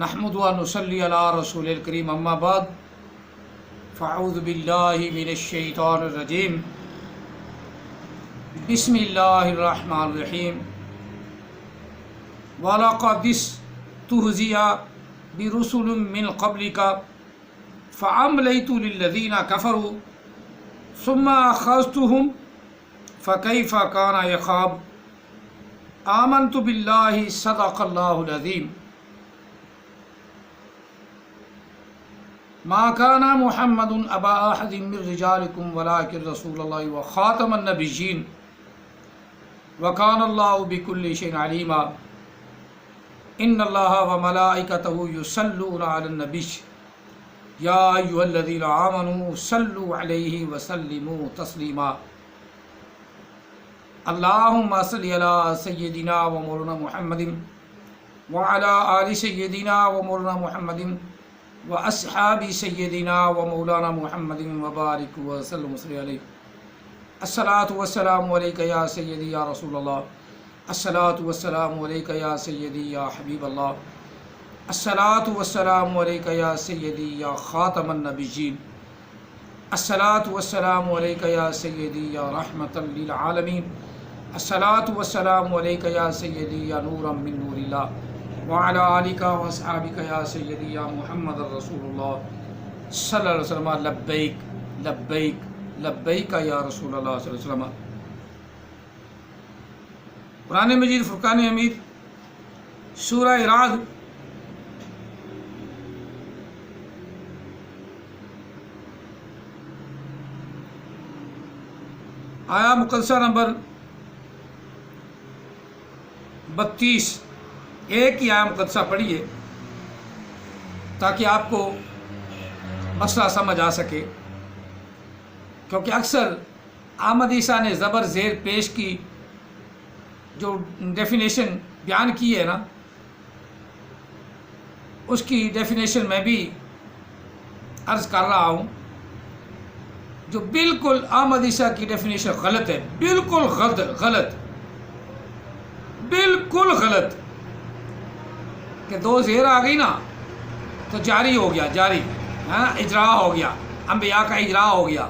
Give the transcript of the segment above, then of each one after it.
نحمد و نصلی علی رسول الکریم اما بعد فاعوذ باللہ من الشیطان الرجیم بسم اللہ الرحمن الرحیم وَلَقَدِ اسْتُهْزِئَ بِرُسُلٍ مِّن قَبْلِكَ فَأَمْلَيْتُ لِلَّذِينَ كَفَرُوا ثُمَّ أَخَذْتُهُمْ فَكَيْفَ كَانَ عِقَابِ آمَنْتُ بِاللَّهِ صَدَقَ اللَّهُ الْعَظِيمُ ما كان محمد أبا أحد من رجالكم ولكن رسول الله وخاتم النبيين وكان الله بكل شيء عليما إن الله وملائكته يصلون على النبي يا أيها الذين آمنوا صلوا عليه وسلموا تسليما اللهم صل على سيدنا ومولانا محمد وعلى آل سيدنا ومولانا محمد وأصحاب سيدنا ومولانا محمد وبارك وسلم عليه الصلاة والسلام عليك يا سيدي يا رسول الله الصلاة والسلام عليك يا سيدي يا حبيب الله الصلاة والسلام عليك يا سيدي يا خاتم النبيين الصلاة والسلام عليك يا سيدي يا رحمة للعالمين الصلاة والسلام عليك يا سيدي يا نورا من نور الله وعلى آلك وأصحابك يا سيدي يا محمد رسول الله صلى الله عليه وسلم لبيك لبيك لبیک یا رسول اللہ صلی اللہ علیہ وسلم۔ قرآن مجید فرقان حمید سورہ رعد آیا مقدسہ نمبر 32 ایک ہی آیا مقدسہ پڑھیے تاکہ آپ کو مسئلہ سمجھ آ سکے، کیونکہ اکثر احمد عیسیٰ نے زبر زیر پیش کی جو ڈیفینیشن بیان کی ہے نا، اس کی ڈیفینیشن میں بھی عرض کر رہا ہوں، جو بالکل احمد عیسیٰ کی ڈیفینیشن غلط ہے، بالکل غلط بالکل غلط، کہ دو زیر آ گئی نا تو جاری ہو گیا، جاری اجرا ہو گیا، انبیاء کا اجرا ہو گیا،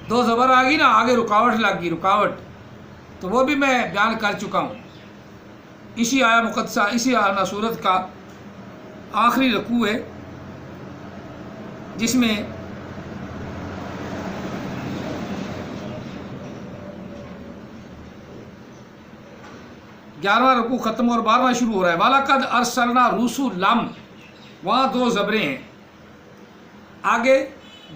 دو زبر آ گئی نا آگے رکاوٹ لگ گئی، رکاوٹ، تو وہ بھی میں بیان کر چکا ہوں۔ اسی آیا مقدسہ، اسی آیا سورت کا آخری رکوع ہے جس میں گیارہواں رکوع ختم اور 12واں شروع ہو رہا ہے۔ وَلَقَدْ أَرْسَلْنَا رُسُلًا، وہاں دو زبریں ہیں، آگے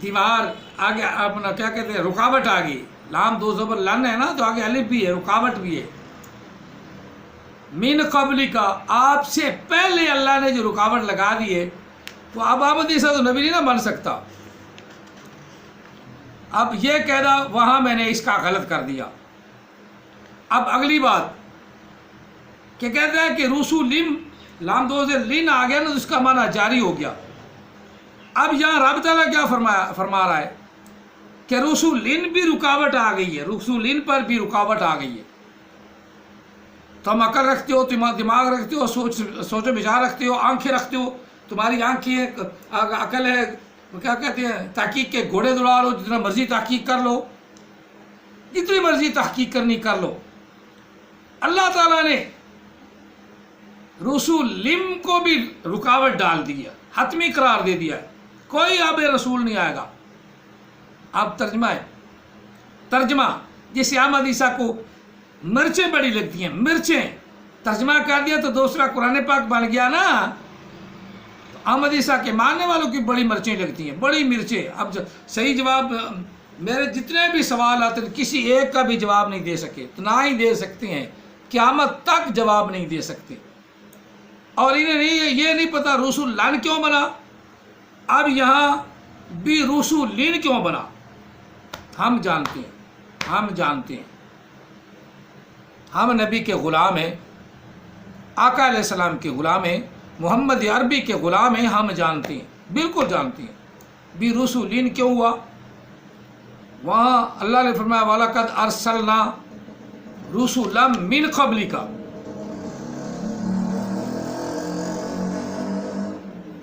دیوار، آگے اپنا کیا کہتے ہیں رکاوٹ آ گئی، لام دو زبر لن ہے نا تو آگے الف بھی ہے، رکاوٹ بھی ہے۔ من قبل کا، آپ سے پہلے اللہ نے جو رکاوٹ لگا دی ہے، تو اب احمد عیسیٰ تو نبی نہیں نہ بن سکتا۔ اب یہ کہنا وہاں میں نے اس کا غلط کر دیا۔ اب اگلی بات کہ کہتا ہے کہ رسول لام دو سے لن آ گیا نا تو اس کا معنی جاری ہو گیا۔ اب یہاں رب تعالیٰ کیا فرما رہا ہے کہ رسول بھی رکاوٹ آ گئی ہے، رسول پر بھی رکاوٹ آ گئی ہے۔ تم عقل رکھتے ہو، دماغ رکھتے ہو، سوچ و بچار رکھتے ہو، آنکھیں رکھتے ہو، تمہاری آنکھیں عقل ہے، کیا کہتے ہیں تحقیق کے گھوڑے دوڑا لو، جتنا مرضی تحقیق کر لو، جتنی مرضی تحقیق کرنی کر لو۔ اللہ تعالیٰ نے رسول کو بھی رکاوٹ ڈال دی ہے، حتمی قرار دے دیا ہے، کوئی اب رسول نہیں آئے گا۔ اب ترجمہ ہے، ترجمہ جیسے احمد عیسیٰ کو مرچیں بڑی لگتی ہیں، مرچیں ترجمہ کر دیا تو دوسرا قرآن پاک بن گیا نا۔ تو احمد عیسیٰ کے ماننے والوں کی بڑی مرچیں لگتی ہیں، بڑی مرچیں۔ اب صحیح جواب میرے جتنے بھی سوال آتے ہیں کسی ایک کا بھی جواب نہیں دے سکے، تو نہ ہی دے سکتے ہیں، قیامت تک جواب نہیں دے سکتے۔ اور انہیں یہ نہیں پتا رسول لن کیوں بنا، اب یہاں بھی رسول لین کیوں بنا، ہم جانتے ہیں، ہم جانتے ہیں، ہم نبی کے غلام ہیں، آقا علیہ السلام کے غلام ہیں، محمد عربی کے غلام ہیں، ہم جانتے ہیں، بالکل جانتے ہیں بھی رسول لین کیوں ہوا۔ وہاں اللہ نے فرمایا وَلَقَدْ أَرْسَلْنَا رُسُلًا مِّن قَبْلِكَ،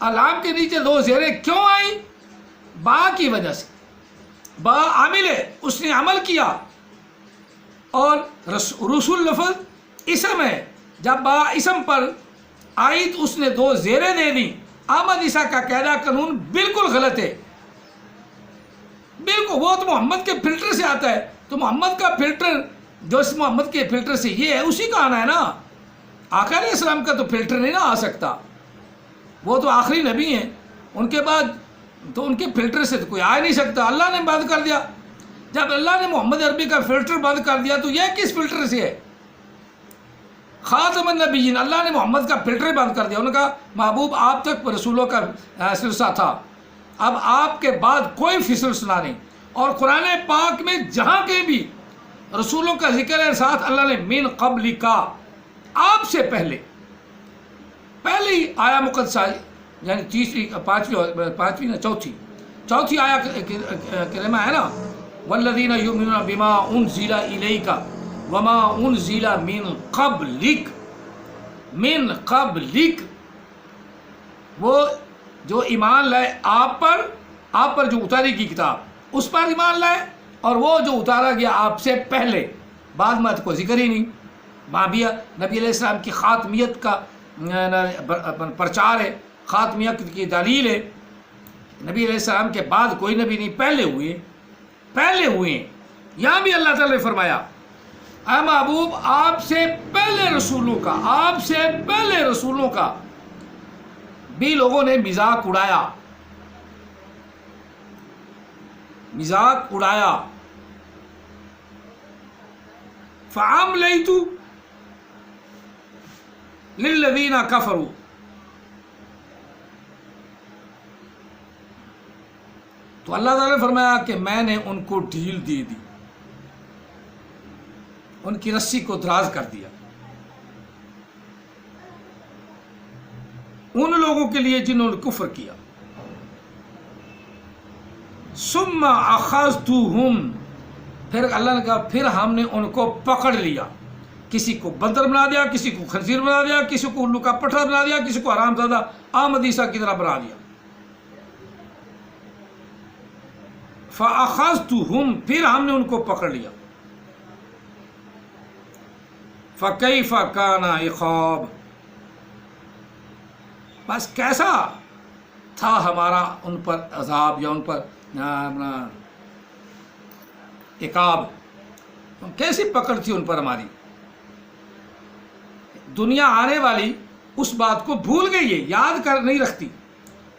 لام کے نیچے دو زیریں کیوں آئی؟ با کی وجہ سے، با عامل ہے، اس نے عمل کیا، اور رسول لفظ اسم ہے، جب با اسم پر آئی تو اس نے دو زیریں دے دیں۔ احمد عیسیٰ کا قاعدہ قانون بالکل غلط ہے، بالکل۔ وہ تو محمد کے فلٹر سے آتا ہے، تو محمد کا فلٹر جو اس محمد کے فلٹر سے یہ ہے اسی کا آنا ہے نا، آقا علیہ السلام کا تو فلٹر نہیں نا آ سکتا، وہ تو آخری نبی ہیں، ان کے بعد تو ان کے فلٹر سے تو کوئی آ نہیں سکتا، اللہ نے بند کر دیا۔ جب اللہ نے محمد عربی کا فلٹر بند کر دیا تو یہ کس فلٹر سے ہے؟ خاتم النبیین، اللہ نے محمد کا فلٹر بند کر دیا، انہوں نے کہا محبوب آپ تک رسولوں کا سلسلہ تھا، اب آپ کے بعد کوئی سلسلہ نہیں۔ اور قرآن پاک میں جہاں کے بھی رسولوں کا ذکر ہے، ساتھ اللہ نے من قبل کا، آپ سے پہلے، پہلی آیا مقدسہ یعنی تیسری پانچویں نہ چوتھی آیا کلمہ ہے نا، والذین یؤمنون بما انزل الیک وما انزل من قبلک، من قبلک، وہ جو ایمان لائے آپ پر جو اتاری کی کتاب اس پر ایمان لائے، اور وہ جو اتارا گیا آپ سے پہلے، بعد میں کو ذکر ہی نہیں۔ مابیہ نبی علیہ السلام کی خاتمیت کا پرچار ہے، خاتمیت کی دلیل ہے، نبی علیہ السلام کے بعد کوئی نبی نہیں، پہلے ہوئے ہیں۔ یہاں بھی اللہ تعالیٰ نے فرمایا اے محبوب آپ سے پہلے رسولوں کا بھی لوگوں نے مذاق اڑایا، فَعَمْلَيْتُ لِلَّذِينَ كَفَرُوا، تو اللہ تعالیٰ نے فرمایا کہ میں نے ان کو ڈھیل دے دی، ان کی رسی کو دراز کر دیا، ان لوگوں کے لیے جنہوں نے کفر کیا۔ ثم اخذتهم، پھر اللہ نے کہا پھر ہم نے ان کو پکڑ لیا، کسی کو بندر بنا دیا، کسی کو خنزیر بنا دیا، کسی کو الو کا پٹھا بنا دیا، کسی کو حرام زادہ احمد عیسیٰ کی طرح بنا دیا۔ فاخذتهم، پھر ہم نے ان کو پکڑ لیا۔ فکیف کان عقاب، بس کیسا تھا ہمارا ان پر عذاب یا ان پر عقاب، کیسی پکڑ تھی ان پر ہماری۔ دنیا آنے والی اس بات کو بھول گئی ہے، یاد کر نہیں رکھتی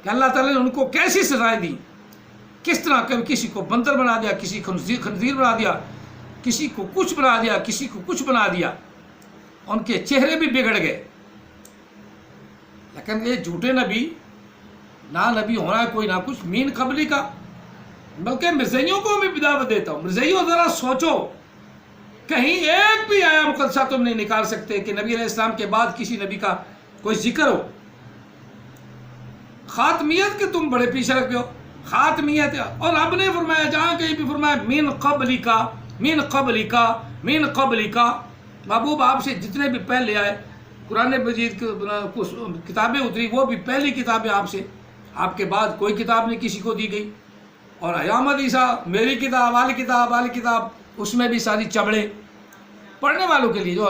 کہ اللہ تعالیٰ نے ان کو کیسی سزائیں دی، کس طرح کسی کو بندر بنا دیا، کسی کو خنزیر بنا دیا، کسی کو کچھ بنا دیا، کسی کو کچھ بنا دیا، ان کے چہرے بھی بگڑ گئے۔ لیکن یہ جھوٹے نبی، نہ نبی ہونا ہے کوئی نہ کچھ، مین قبلی کا، بلکہ مرزائیوں کو میں دعوت دیتا ہوں، مرزائیوں ذرا سوچو، کہیں ایک بھی آیا مقدسہ تم نہیں نکال سکتے کہ نبی علیہ السلام کے بعد کسی نبی کا کوئی ذکر ہو۔ خاتمیت کے تم بڑے پیچھے رکھتے ہو، خاتمیت، اور رب نے فرمایا جہاں کہیں بھی فرمایا من قبلی کا، من قبلی کا، من قبلی کا، محبوب آپ سے جتنے بھی پہلے آئے، قرآن مجید کتابیں اتری، وہ بھی پہلی کتابیں آپ سے، آپ کے بعد کوئی کتاب نہیں کسی کو دی گئی۔ اور احمد عیسیٰ میری کتاب، والی کتاب، اس میں بھی ساری چبڑے، پڑھنے والوں کے لیے جو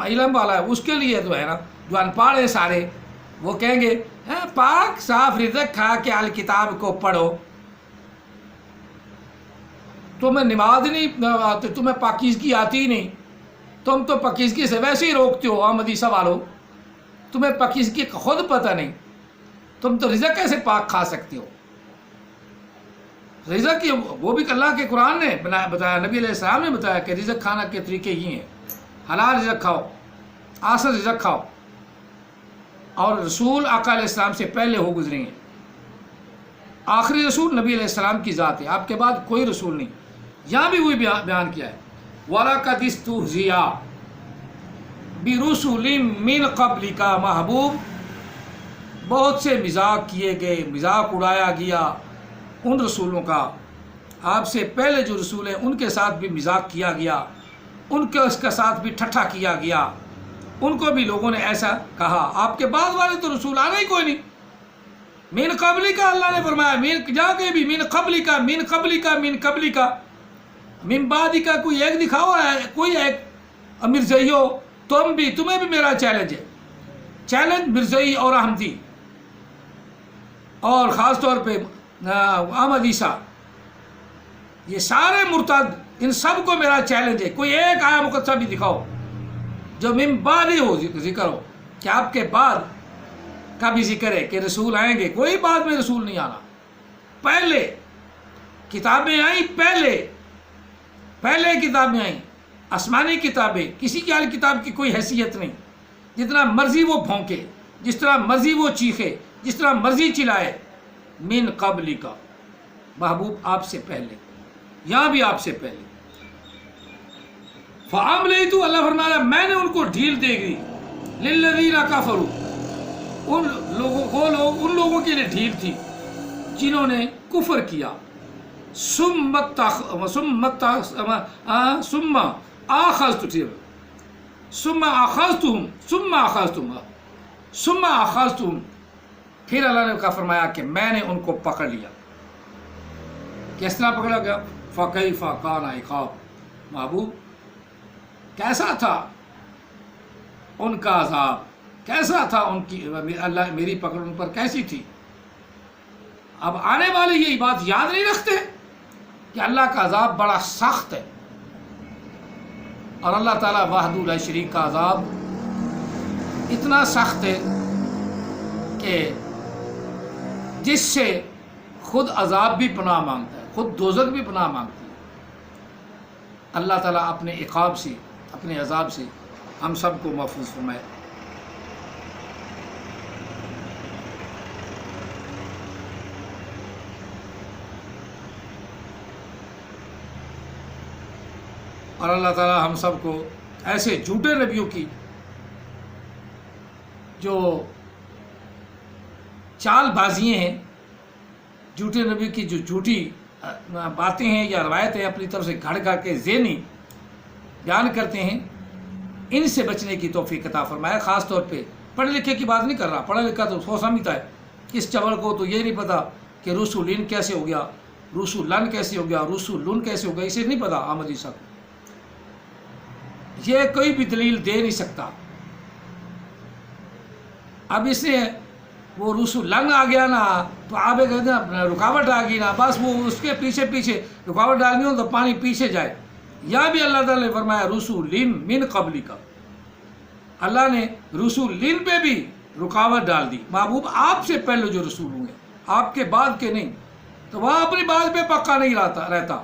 علم والا ہے اس کے لیے تو ہے نا، جو ان پڑھ ہے سارے وہ کہیں گے پاک صاف رزق کھا کے الکتاب کو پڑھو، تمہیں نماز نہیں آتی، تمہیں پاکیزگی آتی ہی نہیں، تم تو پاکیزگی سے ویسے ہی روکتے ہو، احمد عیسیٰ والو تمہیں پاکیزگی کا خود پتہ نہیں، تم تو رزق کیسے پاک کھا سکتے ہو؟ رزق کی وہ بھی اللہ کے قرآن نے بتایا، نبی علیہ السلام نے بتایا کہ رزق کھانا کے طریقے یہ ہیں، حلال رزق کھاؤ، آسن رزق کھاؤ، اور رسول آقا علیہ السلام سے پہلے ہو گزرے ہیں، آخری رسول نبی علیہ السلام کی ذات ہے، آپ کے بعد کوئی رسول نہیں۔ یہاں بھی وہی بیان کیا ہے، وَلَقَدِ اسْتُهْزِئَ بِرُسُلٍ مِّن قَبْلِكَ، محبوب بہت سے مذاق کیے گئے، مذاق اڑایا گیا ان رسولوں کا، آپ سے پہلے جو رسول ہیں ان کے ساتھ بھی مذاق کیا گیا، ان کے اس کے ساتھ بھی ٹھٹھا کیا گیا، ان کو بھی لوگوں نے ایسا کہا، آپ کے بعد والے تو رسول آنا ہی کوئی نہیں، من قبلی کا اللہ نے فرمایا، من جا کے بھی من قبلی کا، من قبلی کا، من قبلی کا، من بعدی کا کوئی ایک دکھاؤ ہے، کوئی ایک مرزئی ہو، تمہیں بھی میرا چیلنج ہے، چیلنج مرزئی اور احمدی اور خاص طور پہ احمد عیسیٰ، یہ سارے مرتد، ان سب کو میرا چیلنج ہے، کوئی ایک آیا مقدسہ بھی دکھاؤ جو من بعد ہو، ذکر ہو کہ آپ کے بعد کا بھی ذکر ہے کہ رسول آئیں گے۔ کوئی بعد میں رسول نہیں آنا، پہلے کتابیں آئیں، پہلے کتابیں آئیں، آسمانی کتابیں، کسی کی اہل کتاب کی کوئی حیثیت نہیں، جتنا مرضی وہ بھونکے، جس طرح مرضی وہ چیخے، جس طرح مرضی چلائے، من قبلی کا، محبوب آپ سے پہلے، یہاں بھی آپ سے پہلے۔ فَعَمْلَيْتُ، اللہ فرمایا میں نے ان کو ڈھیل دے گی، لِلَّذِينَ كَفَرُوا، ان لوگوں کے لیے ڈھیل تھی جنہوں نے کفر کیا، ثم آخذتهم، پھر اللہ نے کہا فرمایا کہ میں نے ان کو پکڑ لیا۔ کس طرح پکڑا گیا؟ فَكَيْفَ كَانَ عِقَابِ، محبوب کیسا تھا ان کا عذاب، کیسا تھا ان کی، اللہ میری پکڑ ان پر کیسی تھی۔ اب آنے والے یہ بات یاد نہیں رکھتے کہ اللہ کا عذاب بڑا سخت ہے، اور اللہ تعالیٰ وحدہ لا شریک کا عذاب اتنا سخت ہے کہ جس سے خود عذاب بھی پناہ مانگتا ہے، خود دوزخ بھی پناہ مانگتی ہے۔ اللہ تعالیٰ اپنے عقاب سے، اپنے عذاب سے ہم سب کو محفوظ فرمائے۔ اور اللہ تعالیٰ ہم سب کو ایسے جھوٹے نبیوں کی جو چال بازیاں ہیں، جھوٹے نبی کی جو جھوٹی باتیں ہیں یا روایتیں اپنی طرف سے گھڑ کر کے ذہنی بیان کرتے ہیں، ان سے بچنے کی توفیق عطا فرمائے۔ خاص طور پہ پڑھے لکھے کی بات نہیں کر رہا، پڑھا لکھا تو سو سمجھتا ہے، اس چبل کو تو یہ نہیں پتا کہ رسولین کیسے ہو گیا، رسولن کیسے ہو گیا، رسولن کیسے ہو گیا، اسے نہیں پتا احمد عیسیٰ کو، یہ کوئی بھی دلیل دے نہیں سکتا۔ اب اس نے وہ رسولن آ گیا نا تو آبے کہتے ہیں رکاوٹ آ گئی نا، بس وہ اس کے پیچھے پیچھے رکاوٹ ڈالنی ہو تو پانی پیچھے جائے۔ یہاں بھی اللہ تعالیٰ نے فرمایا رسولین من قبلی کا، اللہ نے رسولین پہ بھی رکاوٹ ڈال دی، محبوب آپ سے پہلے جو رسول ہوئے، آپ کے بعد کے نہیں، تو وہ اپنی بات پہ پکا نہیں رہتا۔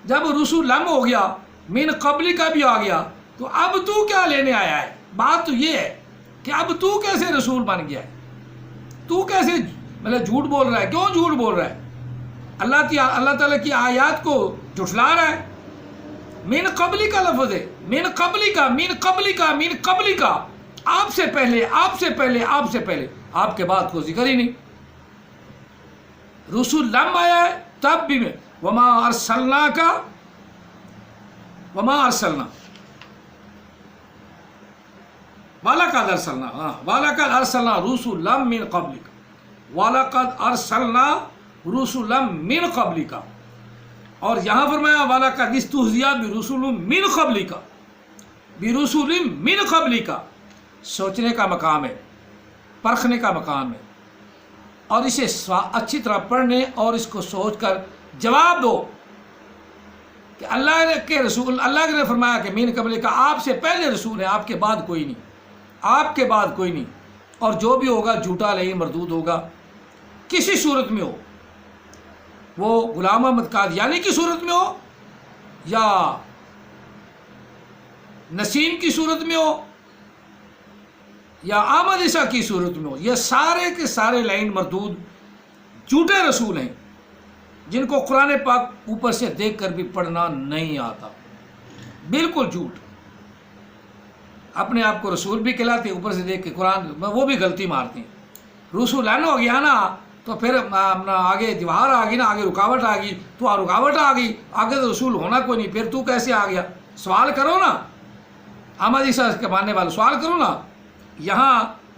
جب رسولن ہو گیا، من قبلی کا بھی آ گیا، تو اب تو کیا لینے آیا ہے؟ بات تو یہ ہے کہ اب تو کیسے رسول بن گیا ہے، تو کیسے مطلب جھوٹ بول رہا ہے، کیوں جھوٹ بول رہا ہے؟ اللہ تعالیٰ کی آیات کو جھٹلا رہا ہے۔ من قبلی کا لفظ ہے، من قبلی کا، من قبلی کا، من قبلی کا، آپ سے پہلے، آپ سے پہلے، آپ سے پہلے، آپ کے بعد کو ذکر ہی نہیں۔ رسول لم آیا ہے تب بھی میں وما ارسلنا کا، وما ارسلنا وَلَقَدْ أَرْسَلْنَا، وَلَقَدْ أَرْسَلْنَا رُسُلًا مِّن قَبْلِكَ، وَلَقَدْ أَرْسَلْنَا رُسُلًا مِّن قَبْلِكَ، اور یہاں فرمایا وَلَقَدْ اسْتُهْزِئَ بِرُسُلٍ مِّن قَبْلِكَ، بِرُسُلٍ مِّن قَبْلِكَ، سوچنے کا مقام ہے، پرکھنے کا مقام ہے، اور اسے اچھی طرح پڑھنے اور اس کو سوچ کر جواب دو کہ اللہ کے رسول، اللہ نے فرمایا کہ مین قبل کا، آپ سے پہلے رسول ہے، آپ کے بعد کوئی نہیں، آپ کے بعد کوئی نہیں، اور جو بھی ہوگا جھوٹا لئی مردود ہوگا، کسی صورت میں ہو، وہ غلام احمد قادیانی کی صورت میں ہو یا نسیم کی صورت میں ہو یا احمد عیسیٰ کی صورت میں ہو، یہ سارے کے سارے لائن مردود جھوٹے رسول ہیں جن کو قرآن پاک اوپر سے دیکھ کر بھی پڑھنا نہیں آتا، بالکل جھوٹ، اپنے آپ کو رسول بھی کہلاتے، اوپر سے دیکھ کے قرآن وہ بھی غلطی مارتے ہیں۔ رسولان ہو گیا نا تو پھر آگے دیوار آ گئی نا، آگے رکاوٹ آ گئی، تو رکاوٹ آ گئی، آگے تو رسول ہونا کوئی نہیں، پھر تو کیسے آ گیا؟ سوال کرو نا، احمد عیسیٰ کے ماننے والے سوال کرو نا۔ یہاں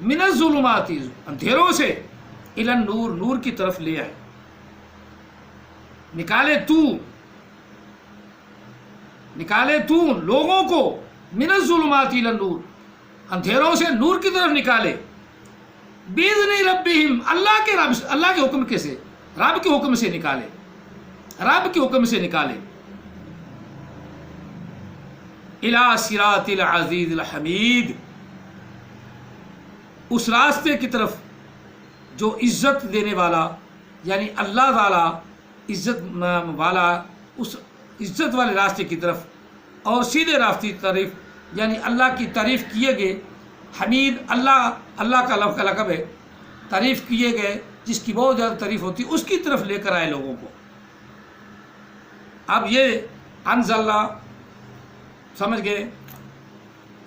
من الظلمات اندھیروں سے الی النور نور کی طرف لے آئے، نکالے تو لوگوں کو من الظلمات الی النور اندھیروں سے نور کی طرف نکالے، باذن ربہم اللہ کے حکم کے سے، رب کے حکم سے نکالے، رب کے حکم سے نکالے، الی صراط العزیز الحمید اس راستے کی طرف جو عزت دینے والا یعنی اللہ تعالی عزت والا، اس عزت والے راستے کی طرف اور سیدھے راستے کی طرف یعنی اللہ کی تعریف کیے گئے، حمید اللہ کا لقب ہے، تعریف کیے گئے جس کی بہت زیادہ تعریف ہوتی ہے، اس کی طرف لے کر آئے لوگوں کو۔ اب یہ انزلنا سمجھ گئے،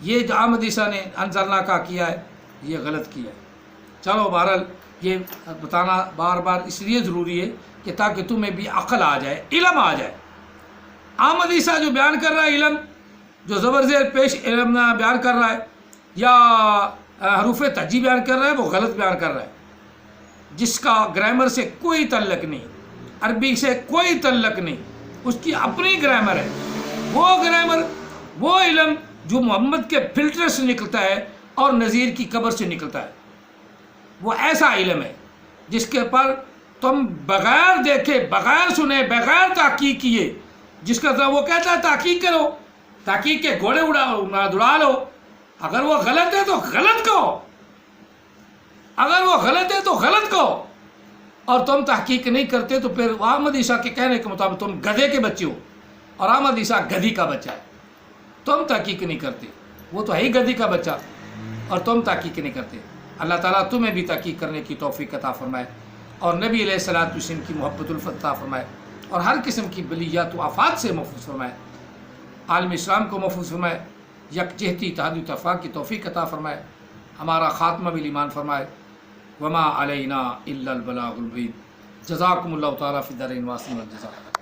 یہ جو احمد عیسیٰ نے انزلنا کا کیا ہے یہ غلط کیا ہے۔ چلو بہرحال یہ بتانا بار بار اس لیے ضروری ہے کہ تاکہ تمہیں بھی عقل آ جائے، علم آ جائے۔ احمد عیسیٰ جو بیان کر رہا ہے علم، جو زبر زیر پیش علم بیان کر رہا ہے یا حروف تہجی بیان کر رہا ہے، وہ غلط بیان کر رہا ہے، جس کا گرامر سے کوئی تعلق نہیں، عربی سے کوئی تعلق نہیں، اس کی اپنی گرامر ہے، وہ گرامر وہ علم جو محمد کے فلٹر سے نکلتا ہے اور نذیر کی قبر سے نکلتا ہے، وہ ایسا علم ہے جس کے پر تم بغیر دیکھے، بغیر سنے، بغیر تحقیق کیے، جس کا وہ کہتا ہے تحقیق کرو، تحقیق کے گھوڑے دوڑا لو، اگر وہ غلط ہے تو غلط کہو، اگر وہ غلط ہے تو غلط کہو، اور تم تحقیق نہیں کرتے تو پھر احمد عیسیٰ کے کہنے کے مطابق تم گدھے کے بچے ہو، اور احمد عیسیٰ گدھی کا بچہ ہے، تم تحقیق نہیں کرتے، وہ تو ہے ہی گدھی کا بچہ اور تم تحقیق نہیں کرتے۔ اللہ تعالیٰ تمہیں بھی تحقیق کرنے کی توفیق عطا فرمائے، اور نبی علیہ الصلوۃ والسلام کی محبت الفت عطا فرمائے، اور ہر قسم کی بلیات و آفات سے محفوظ فرمائے، عالم اسلام کو محفوظ فرمائے، یکجہتی اتحاد و اتفاق کی توفیق عطا فرمائے، ہمارا خاتمہ بالایمان فرمائے۔ وما علینا الا البلاغ المبین۔ جزاکم اللہ تعالیٰ فی الدارین واسع الجزاء۔